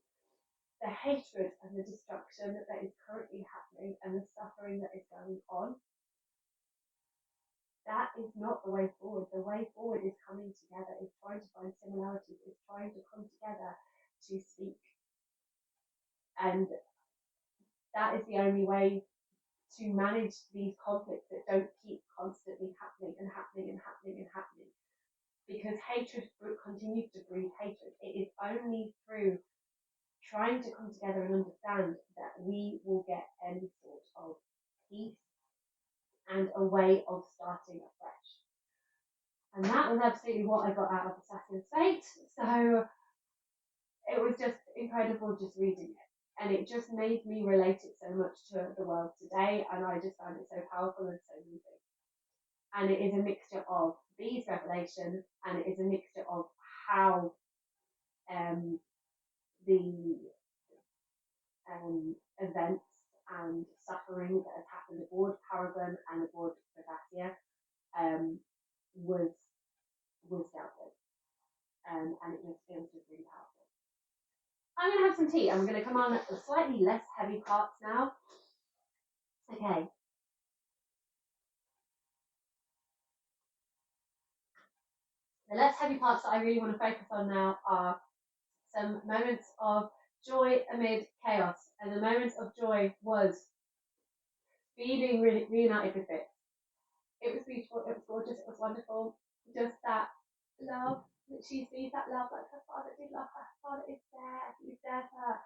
the hatred and the destruction that is currently happening and the suffering that is going on, that is not the way forward. The way forward is coming together, is trying to find similarities, is trying to come together to speak. And that is the only way to manage these conflicts that don't keep constantly happening and happening and happening and happening. Because hatred continues to breed hatred. It is only through trying to come together and understand that we will get any sort of peace and a way of starting afresh. And that was absolutely what I got out of Assassin's Fate. So it was just incredible just reading it. And it just made me relate it so much to the world today. And I just found it so powerful and so moving. And it is a mixture of these revelations, and it is a mixture of how the events and suffering that has happened aboard Paragon and aboard Farseer was dealt with. And it was just really powerful. I'm going to have some tea, and we're going to come on the slightly less heavy parts now. Okay. The less heavy parts that I really want to focus on now are some moments of joy amid chaos. And the moments of joy was being reunited with Fitz. It was beautiful, it was gorgeous, it was wonderful. Just that love that she sees, that love like her father did love her. Her father is there, he's there for her.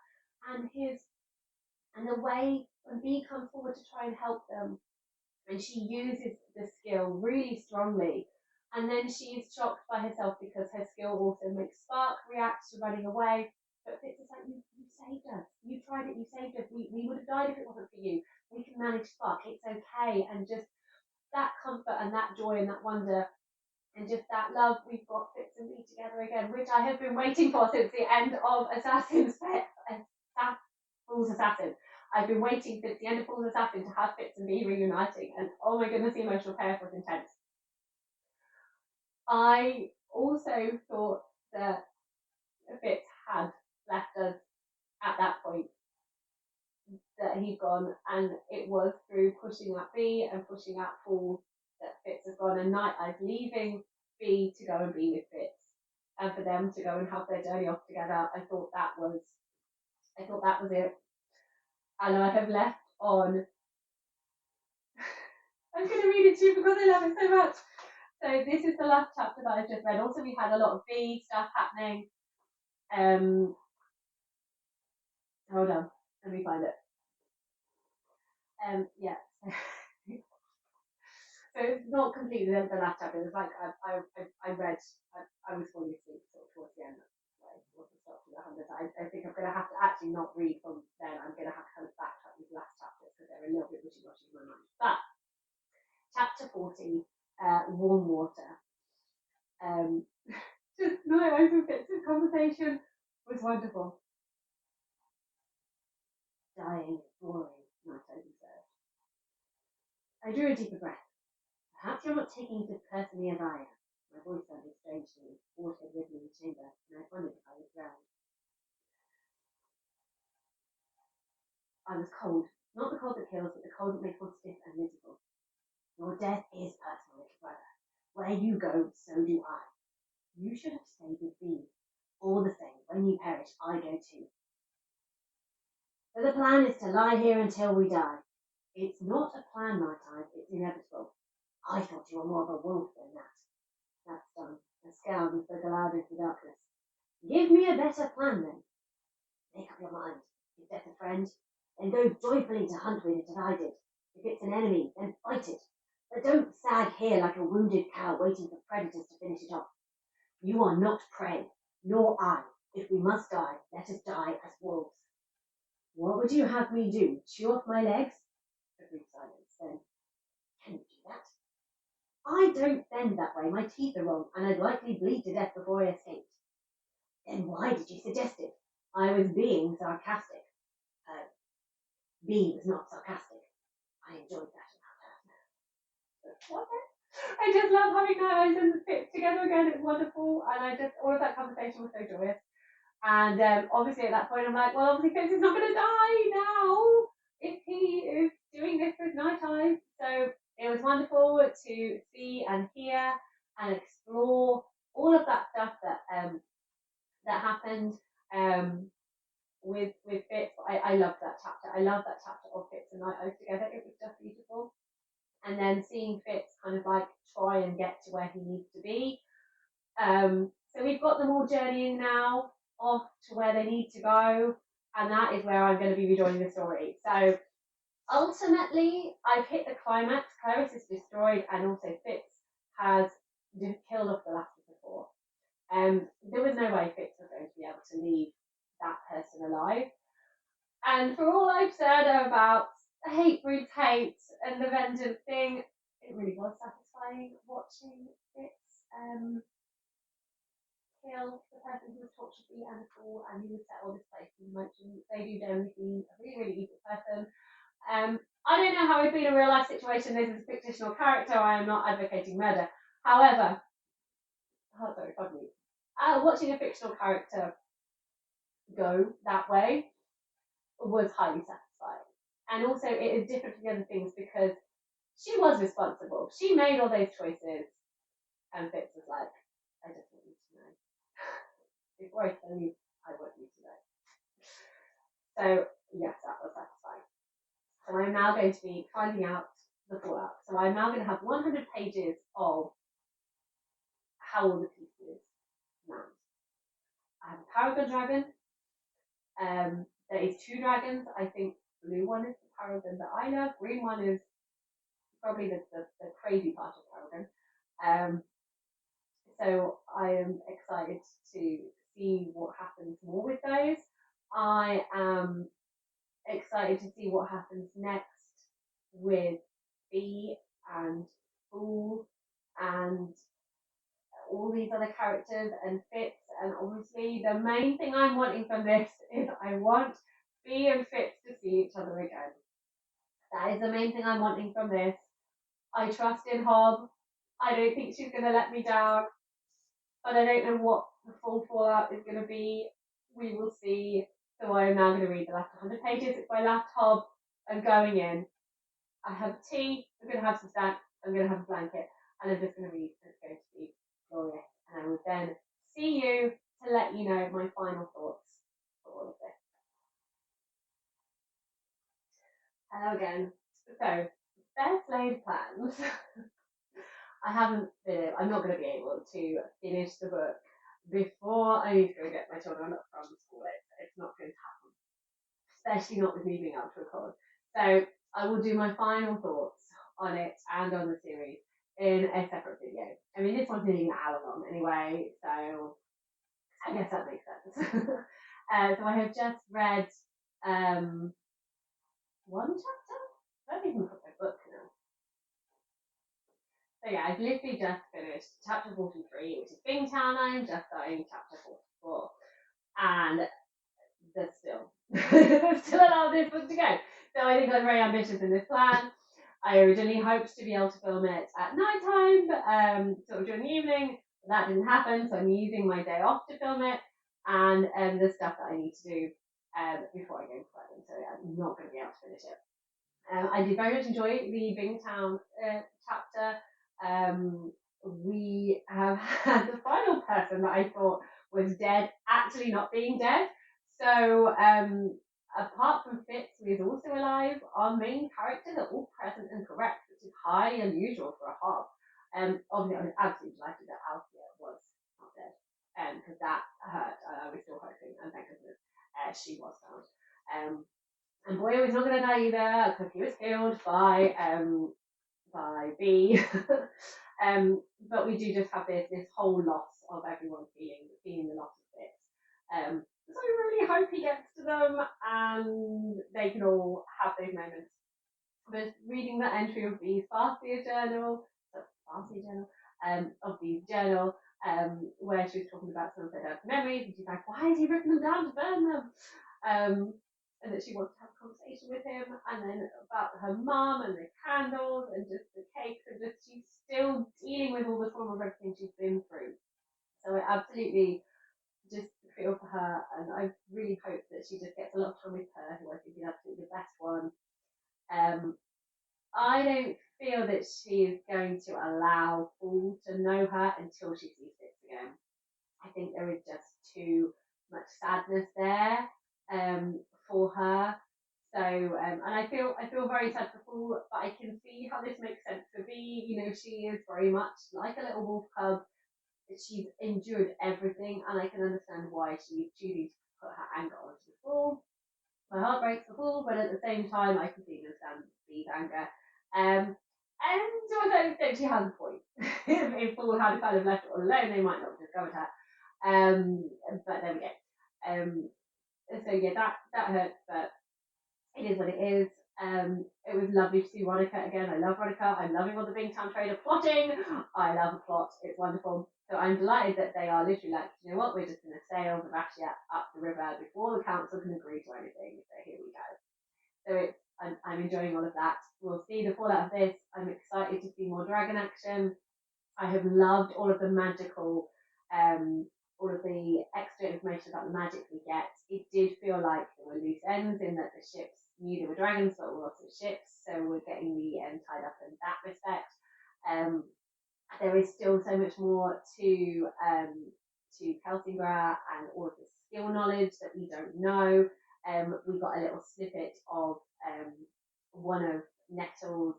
And the way when B comes forward to try and help them, and she uses the skill really strongly, and then she is shocked by herself because her skill also makes Spark react to running away. But Fitz is like, you saved us. You tried it, you saved us. We would have died if it wasn't for you. We can manage Spark. It's okay. And just that comfort and that joy and that wonder and just that love, we've got Fitz and B together again, which I have been waiting for since the end of Fool's Assassin. I've been waiting since the end of Fool's Assassin to have Fitz and B reuniting, and oh my goodness, the emotional payoff was intense. I also thought that Fitz had left us at that point, that he'd gone, and it was through pushing out B and pushing out Fool that Fitz has gone, and Night Eyes leaving B to go and be with Fitz, and for them to go and have their journey off together. I thought that was it. And I have left on. I'm going to read it to you because I love it so much. So this is the last chapter that I've just read. Also, we had a lot of B stuff happening. Hold on, let me find it. Yeah. So it's not completely the last chapter. It's like I read. I was falling asleep sort of towards the end. I wasn't stopped to the 100. I think I'm going to have to actually not read from then. I'm going to have to kind of backtrack these last chapters because they're a little bit wishy-washy in my mind. But chapter 40, Warm Water. Clerres and Fitz's conversation was wonderful. Dying is boring, Night observed. I drew a deeper breath. Perhaps you're not taking it as personally as I am. My voice sounded strange to me. Water had risen in the chamber, and I wondered if I was drowned. I was cold. Not the cold that kills, but the cold that makes one stiff and miserable. Your death is personal, little brother. Where you go, so do I. You should have stayed with me. All the same, when you perish, I go too. So the plan is to lie here until we die. It's not a plan, my time, it's inevitable. I thought you were more of a wolf than that. That's done. I scowled and spoke aloud into the darkness. Give me a better plan, then. Make up your mind. If death a friend, then go joyfully to hunt with it as I did. If it's an enemy, then fight it. But don't sag here like a wounded cow waiting for predators to finish it off. You are not prey, nor I. If we must die, let us die as wolves. What would you have me do? Chew off my legs? A brief silence. Then, can you do that? I don't bend that way. My teeth are wrong, and I'd likely bleed to death before I escaped. Then why did you suggest it? I was being sarcastic. B was not sarcastic. I enjoyed that about her. I just love having Clerres and Fitz together again. It's wonderful, and all of that conversation was so joyous. And obviously at that point I'm like, well, obviously Fitz is not going to die now if he is doing this with Night Eyes. So it was wonderful to see and hear and explore all of that stuff that happened with Fitz. I loved that chapter. I love that chapter of Fitz and Night Eyes together. It was just beautiful. And then seeing Fitz kind of like try and get to where he needs to be. So we've got them all journeying now off to where they need to go, and that is where I'm going to be rejoining the story. So ultimately, I've hit the climax. Clerres is destroyed, and also Fitz has killed off the last of the four. There was no way Fitz was going to be able to leave that person alive. And for all I've said about hate breeds hate and the vengeance thing, it really was satisfying watching Fitz kill the person who was tortured me and the fool and who would set all this place in motion. They do generally seem a really, really evil person. I don't know how it'd be in a real life situation. This is a fictional character. I am not advocating murder. However, watching a fictional character go that way was highly satisfying. And also, it is different from the other things because she was responsible. She made all those choices, and Fitz was like, I just want you to know. Before I tell you, I want you to know. So, yes, that was satisfying. So I'm now going to be finding out the fallout. So I'm now going to have 100 pages of how all the pieces land. I have a Paragon dragon. There is 2 dragons. I think blue one is the Paragon that I love. Green one is probably the crazy part of Paragon. So I am excited to see what happens more with those. I am excited to see what happens next with B and Fool and all these other characters and Fitz. And obviously the main thing I'm wanting from this is I want B and Fitz to see each other again. That is the main thing I'm wanting from this. I trust in Hobb. I don't think she's going to let me down. But I don't know what the full fallout is going to be. We will see. So I am now going to read the last 100 pages. It's my last Hobb. I'm going in. I have tea. I'm going to have some snacks. I'm going to have a blanket. And I'm just going to read. It's going to be glorious. And I will then see you to let you know my final thoughts for all of this. Hello again. So, best laid plans. I'm not going to be able to finish the book before I need to go get my children from school. It's not going to happen, especially not with me being able to record. So I will do my final thoughts on it and on the series in a separate video. I mean, this one's nearly an hour long anyway, so I guess that makes sense. So I have just read one chapter. I don't even put my book now. So yeah, I've literally just finished chapter 43, which is Bingtown. I'm just starting chapter 44. And there's still there's still a lot of this book to go. So I think I'm very ambitious in this plan. I originally hoped to be able to film it at night time, sort of during the evening. But that didn't happen, so I'm using my day off to film it and the stuff that I need to do before I go to bed. So yeah, I'm not going to be able to finish it. I did very much enjoy the Bingtown chapter. We have had the final person that I thought was dead actually not being dead. So apart from Fitz, who is also alive, our main characters are all present and correct, which is highly unusual for a Hobb. Obviously, I was absolutely delighted that Althea was not dead, because that hurt. I was still hoping, and thank goodness she was found. And Boyo is not going to die either because he was killed by B. But we do just have this whole loss of everyone feeling the loss of it. So I really hope he gets to them and they can all have those moments. But reading the entry of B's Farseer journal, of B's journal, where she was talking about some of her memories, and she's like, why has he written them down to burn them? And that she wants to have a conversation with him, and then about her mum and the candles and just the cakes, and just she's still dealing with all the trauma of everything she's been through. So I absolutely just feel for her, and I really hope that she just gets a lot of time with her, who I think is absolutely the best one. I don't feel that she is going to allow Fool to know her until she sees Fitz again. I think there is just too much sadness there for her. So, and I feel very sad for Fool, but I can see how this makes sense for B. You know, she is very much like a little wolf cub. She's endured everything, and I can understand why she's choosing to put her anger onto the Fool. My heart breaks for Fool, but at the same time, I completely understand B's anger. And to a certain extent, she has a point. If Fool had kind of left it all alone, they might not have discovered her. But there we go. So yeah, that hurts, but it is what it is. It was lovely to see Ronica again. I love Ronica. I'm loving all the Bingtown trade of plotting. I love a plot. It's wonderful. So I'm delighted that they are literally like, you know what, we're just going to sail the Vashia up the river before the council can agree to anything. So here we go. So I'm enjoying all of that. We'll see the fallout of this. I'm excited to see more dragon action. I have loved all of the magical, all of the extra information about the magic we get. It did feel like there were loose ends in that the ships knew they were dragons, but were also ships. So we're getting the end tied up in that respect. There is still so much more to Kelsingra and all of the skill knowledge that we don't know. We got a little snippet of one of Nettle's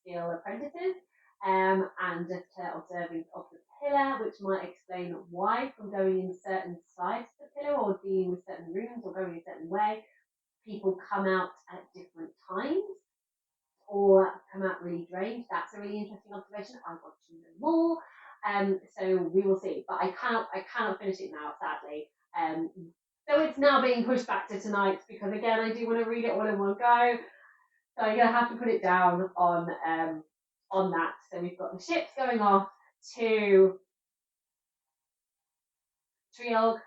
skill apprentices, and just her observing of the pillar, which might explain why, from going in certain sides of the pillar or dealing with certain rooms or going a certain way, people come out at different times or come out really drained. That's a really interesting observation. I want to know more. So we will see. But I cannot finish it now, sadly. So it's now being pushed back to tonight because again I do want to read it all in one go. So I'm gonna have to put it down on that. So we've got the ships going off to Treeholg.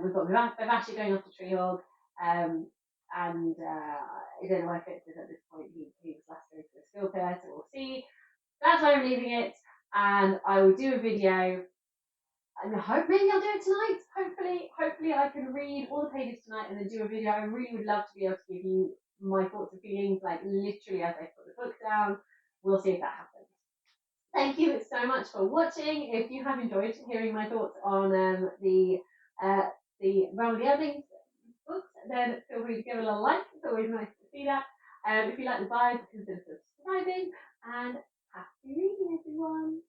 We've got Vivasha going off to Treeholg. And I don't know where Fitz is at this point. He was last going to the skill pillar, so we'll see. That's why I'm leaving it, and I will do a video. And I hope maybe I'll do it tonight. Hopefully I can read all the pages tonight and then do a video. I really would love to be able to give you my thoughts and feelings, like literally as I put the book down. We'll see if that happens. Thank you so much for watching. If you have enjoyed hearing my thoughts on the Realm of the Elderling books, then feel free to give it a little like. It's always nice to see that. If you like the vibe, consider subscribing, and happy reading, everyone.